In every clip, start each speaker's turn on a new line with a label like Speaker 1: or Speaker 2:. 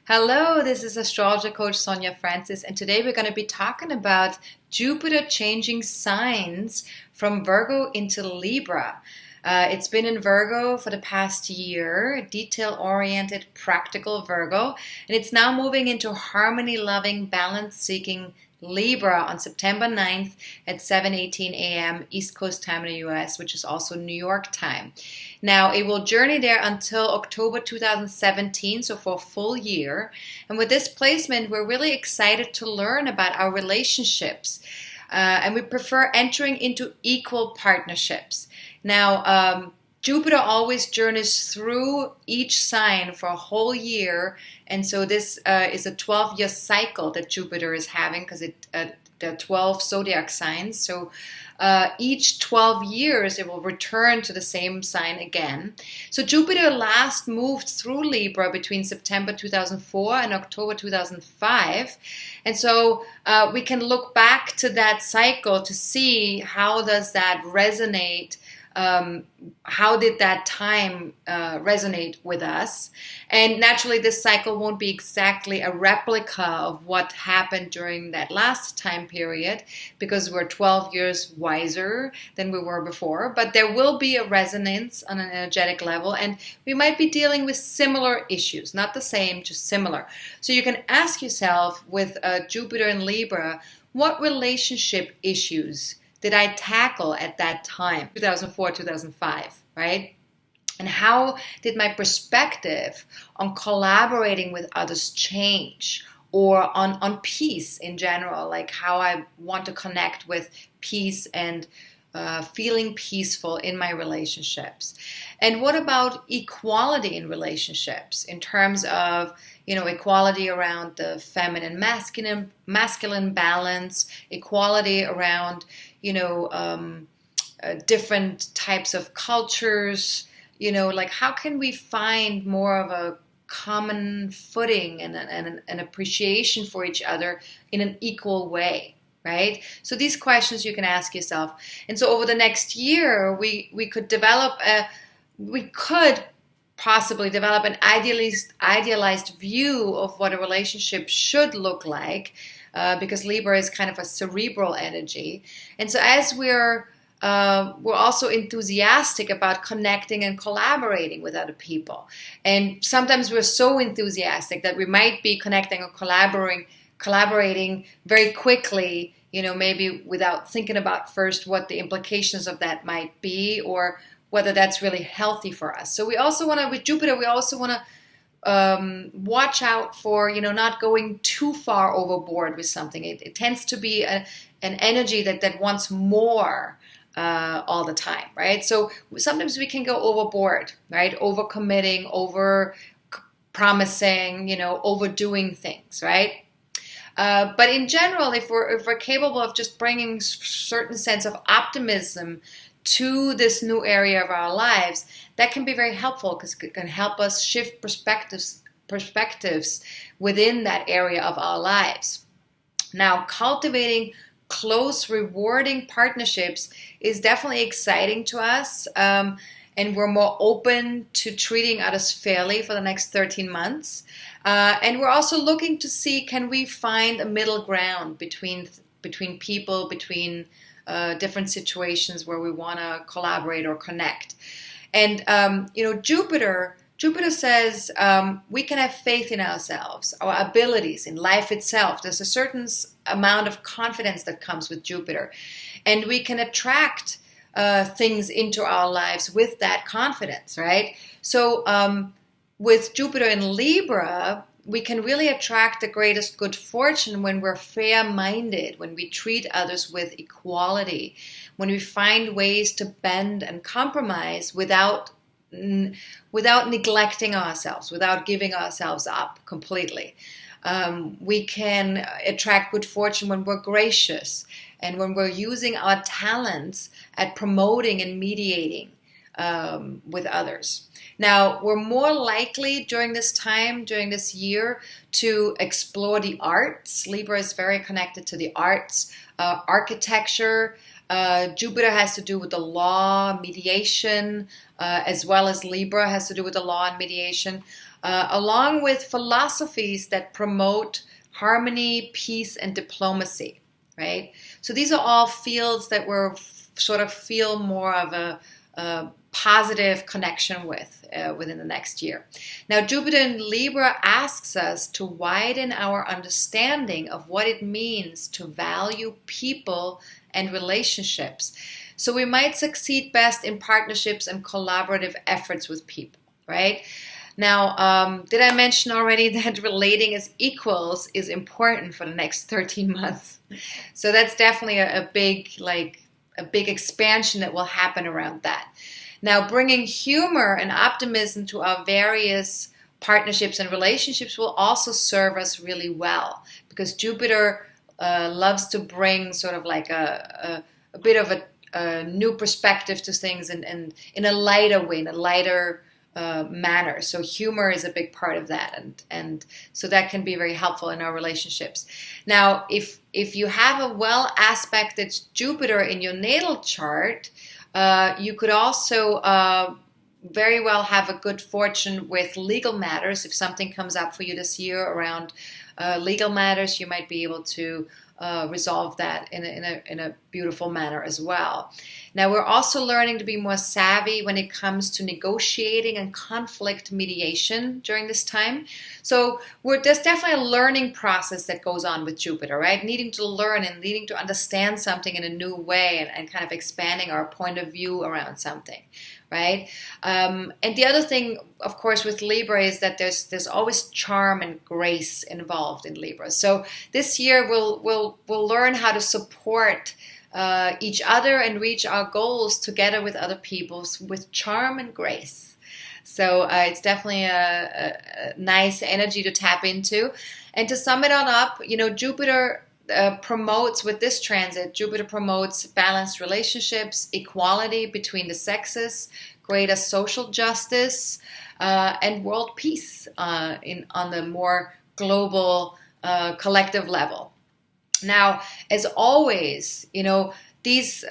Speaker 1: Hello, this is AstrologerCoach Sonja Francis, and today we're going to be talking about Jupiter changing signs from Virgo into Libra. It's been in Virgo for the past year, detail-oriented, practical Virgo, and it's now moving into harmony-loving, balance-seeking Libra on September 9th at 7:18 a.m. East Coast time in the US, which is also New York time. Now, it will journey there until October 2017, so for a full year. And with this placement, we're really excited to learn about our relationships. And we prefer entering into equal partnerships. Now, Jupiter always journeys through each sign for a whole year, and so this is a 12-year cycle that Jupiter is having because there are 12 zodiac signs. So each 12 years it will return to the same sign again. So Jupiter last moved through Libra between September 2004 and October 2005, and so we can look back to that cycle to see how does that resonate. How did that time resonate with us? And naturally, this cycle won't be exactly a replica of what happened during that last time period because we're 12 years wiser than we were before. But there will be a resonance on an energetic level, and we might be dealing with similar issues, not the same, just similar. So you can ask yourself with Jupiter in Libra, what relationship issues did I tackle at that time, 2004, 2005, right? And how did my perspective on collaborating with others change, or on peace in general, like how I want to connect with peace and feeling peaceful in my relationships? And what about equality in relationships in terms of, equality around the feminine masculine balance, equality around, different types of cultures, like how can we find more of a common footing and an appreciation for each other in an equal way, right? So these questions you can ask yourself. And so over the next year, we could possibly develop an idealized view of what a relationship should look like, because Libra is kind of a cerebral energy. And so as we're also enthusiastic about connecting and collaborating with other people. And sometimes we're so enthusiastic that we might be connecting or collaborating very quickly, maybe without thinking about first what the implications of that might be or whether that's really healthy for us. So we also want to, with Jupiter, we also want to watch out for, not going too far overboard with something. It tends to be an energy that wants more all the time, right? So sometimes we can go overboard, right? Overcommitting, over promising, overdoing things, right? But in general, if we're capable of just bringing certain sense of optimism to this new area of our lives, that can be very helpful because it can help us shift perspectives within that area of our lives. Now, cultivating close, rewarding partnerships is definitely exciting to us, and we're more open to treating others fairly for the next 13 months. And we're also looking to see, can we find a middle ground between people, between different situations where we want to collaborate or connect. And, Jupiter says we can have faith in ourselves, our abilities, in life itself. There's a certain amount of confidence that comes with Jupiter. And we can attract things into our lives with that confidence, right? So with Jupiter in Libra, we can really attract the greatest good fortune when we're fair-minded, when we treat others with equality, when we find ways to bend and compromise without neglecting ourselves, without giving ourselves up completely. We can attract good fortune when we're gracious and when we're using our talents at promoting and mediating with others. Now, we're more likely during this year, to explore the arts. Libra is very connected to the arts, architecture. Jupiter has to do with the law, mediation, as well as Libra has to do with the law and mediation. along with philosophies that promote harmony, peace, and diplomacy, right? So these are all fields that we're sort of feel more of a positive connection with within the next year. Now, Jupiter in Libra asks us to widen our understanding of what it means to value people and relationships. So we might succeed best in partnerships and collaborative efforts with people, right? Now, did I mention already that relating as equals is important for the next 13 months? So that's definitely a big expansion that will happen around that. Now, bringing humor and optimism to our various partnerships and relationships will also serve us really well, because Jupiter loves to bring sort of like a bit of a new perspective to things, and in a lighter way, in a lighter manner. So humor is a big part of that, and so that can be very helpful in our relationships. Now, if you have a well aspected Jupiter in your natal chart, you could also very well have a good fortune with legal matters. If something comes up for you this year around legal matters, you might be able to resolve that in a beautiful manner as well. Now, we're also learning to be more savvy when it comes to negotiating and conflict mediation during this time. So there's definitely a learning process that goes on with Jupiter, right? Needing to learn and needing to understand something in a new way, and kind of expanding our point of view around something, right? And the other thing, of course, with Libra is that there's always charm and grace involved in Libra. So this year we'll learn how to support each other and reach our goals together with other people with charm and grace. So it's definitely a nice energy to tap into. And to sum it all up, Jupiter promotes, with this transit, Jupiter promotes balanced relationships, equality between the sexes, greater social justice, and world peace on the more global collective level. Now, as always, this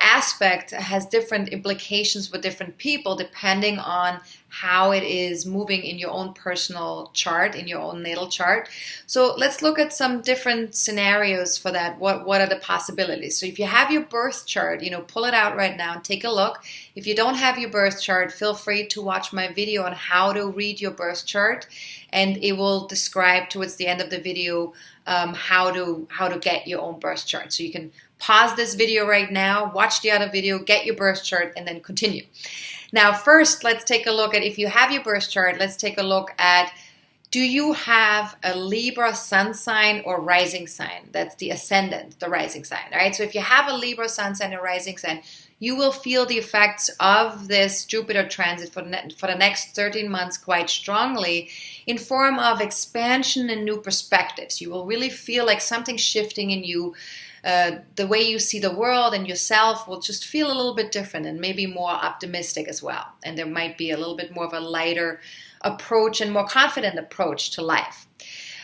Speaker 1: aspect has different implications for different people depending on how it is moving in your own personal chart, in your own natal chart. So let's look at some different scenarios for that. What are the possibilities? So if you have your birth chart, pull it out right now and take a look. If you don't have your birth chart, feel free to watch my video on how to read your birth chart, and it will describe towards the end of the video how to get your own birth chart. So you can pause this video right now, watch the other video, get your birth chart, and then continue. Now, first, let's take a look at, if you have your birth chart, let's take a look at, do you have a Libra sun sign or rising sign? That's the ascendant, the rising sign, all right? So if you have a Libra sun sign or rising sign, you will feel the effects of this Jupiter transit for the next 13 months quite strongly in form of expansion and new perspectives. You will really feel like something shifting in you. The way you see the world and yourself will just feel a little bit different and maybe more optimistic as well. And there might be a little bit more of a lighter approach and more confident approach to life.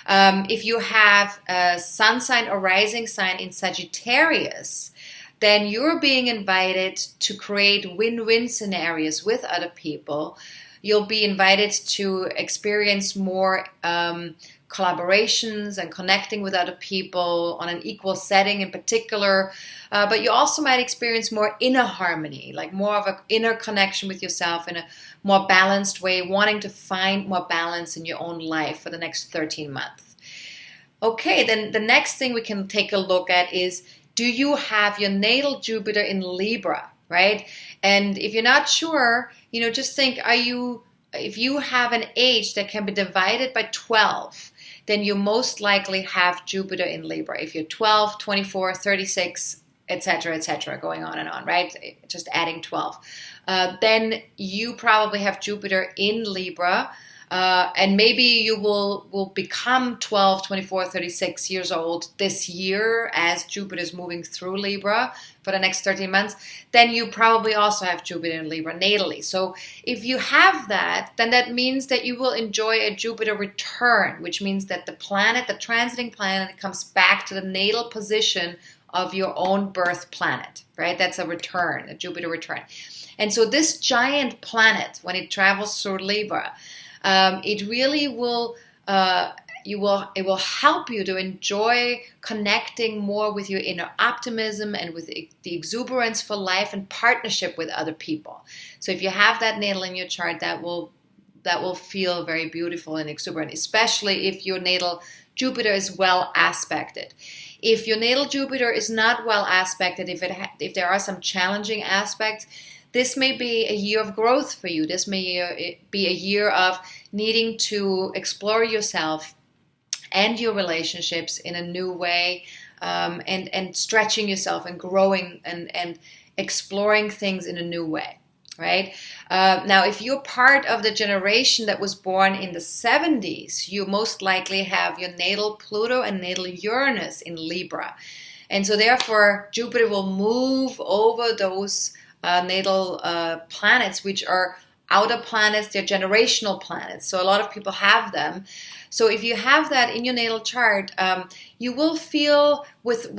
Speaker 1: If you have a sun sign or rising sign in Sagittarius, then you're being invited to create win-win scenarios with other people. You'll be invited to experience more collaborations and connecting with other people on an equal setting in particular. But you also might experience more inner harmony, like more of an inner connection with yourself in a more balanced way, wanting to find more balance in your own life for the next 13 months. Okay, then the next thing we can take a look at is, do you have your natal Jupiter in Libra, right? And if you're not sure, just think, if you have an age that can be divided by 12, then you most likely have Jupiter in Libra. If you're 12, 24, 36, etc., going on and on, right? Just adding 12. Then you probably have Jupiter in Libra. And maybe you will become 12, 24, 36 years old this year as Jupiter is moving through Libra for the next 13 months. Then you probably also have Jupiter in Libra natally. So if you have that, then that means that you will enjoy a Jupiter return, which means that the transiting planet, comes back to the natal position of your own birth planet, right? That's a return, a Jupiter return. And so this giant planet, when it travels through Libra, it really will. It will help you to enjoy connecting more with your inner optimism and with the exuberance for life and partnership with other people. So if you have that natal in your chart, that will feel very beautiful and exuberant, especially if your natal Jupiter is well aspected. If your natal Jupiter is not well aspected, if there are some challenging aspects, this may be a year of growth for you. This may be a year of needing to explore yourself and your relationships in a new way, and stretching yourself and growing and exploring things in a new way, right? Now, if you're part of the generation that was born in the 70s, you most likely have your natal Pluto and natal Uranus in Libra. And so therefore, Jupiter will move over those natal planets, which are outer planets. They're generational planets. So a lot of people have them. So if you have that in your natal chart, you will feel with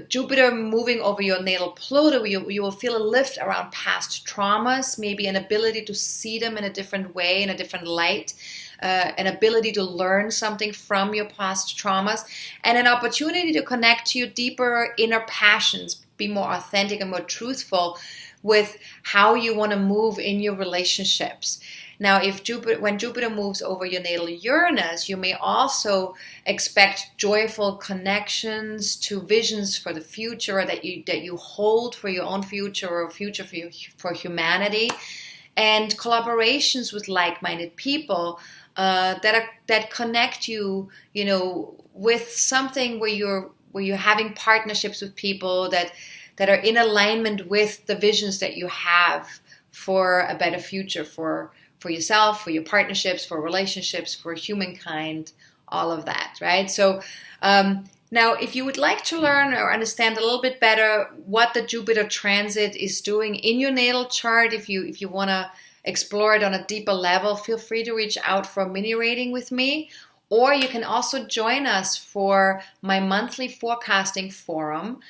Speaker 1: Jupiter moving over your natal Pluto, you will feel a lift around past traumas, maybe an ability to see them in a different way, in a different light, an ability to learn something from your past traumas, and an opportunity to connect to your deeper inner passions, be more authentic and more truthful with how you want to move in your relationships. Now, when Jupiter moves over your natal Uranus, you may also expect joyful connections to visions for the future that you hold for your own future or future for humanity, and collaborations with like-minded people that connect you, with something where you're having partnerships with people that are in alignment with the visions that you have for a better future for yourself, for your partnerships, for relationships, for humankind, all of that, right? So now, if you would like to learn or understand a little bit better what the Jupiter transit is doing in your natal chart, if you want to explore it on a deeper level, feel free to reach out for a mini reading with me. Or you can also join us for my monthly forecasting forum,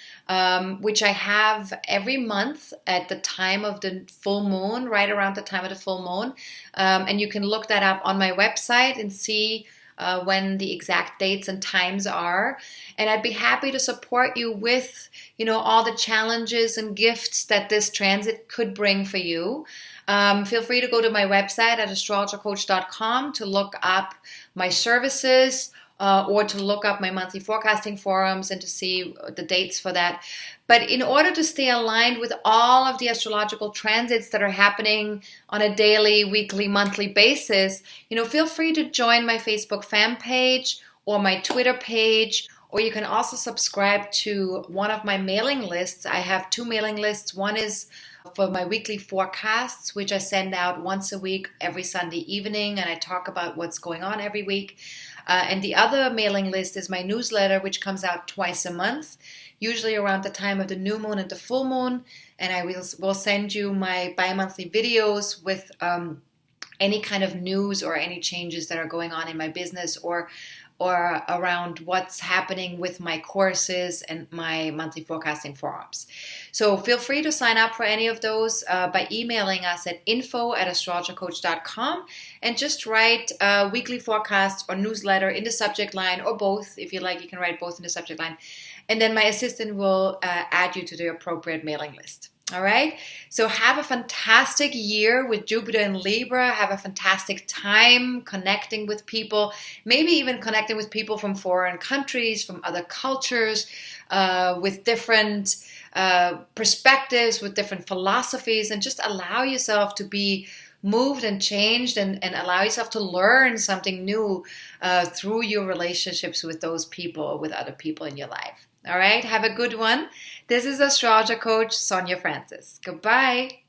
Speaker 1: which I have every month at the time of the full moon, right around the time of the full moon. And you can look that up on my website and see when the exact dates and times are. And I'd be happy to support you with, all the challenges and gifts that this transit could bring for you. Feel free to go to my website at AstrologerCoach.com to look up my services or to look up my monthly forecasting forums and to see the dates for that. But in order to stay aligned with all of the astrological transits that are happening on a daily, weekly, monthly basis, feel free to join my Facebook fan page or my Twitter page, or you can also subscribe to one of my mailing lists. I have two mailing lists. One is for my weekly forecasts, which I send out once a week, every Sunday evening, and I talk about what's going on every week. And the other mailing list is my newsletter, which comes out twice a month, usually around the time of the new moon and the full moon. And I will send you my bi-monthly videos with any kind of news or any changes that are going on in my business or around what's happening with my courses and my monthly forecasting forums. So feel free to sign up for any of those by emailing us at info@astrologercoach.com and just write weekly forecasts or newsletter in the subject line, or both. If you like, you can write both in the subject line. And then my assistant will add you to the appropriate mailing list. All right. So have a fantastic year with Jupiter in Libra. Have a fantastic time connecting with people, maybe even connecting with people from foreign countries, from other cultures, with different perspectives, with different philosophies, and just allow yourself to be moved and changed and allow yourself to learn something new through your relationships with those people, with other people in your life. All right, have a good one. This is Astrologer Coach Sonja Francis. Goodbye.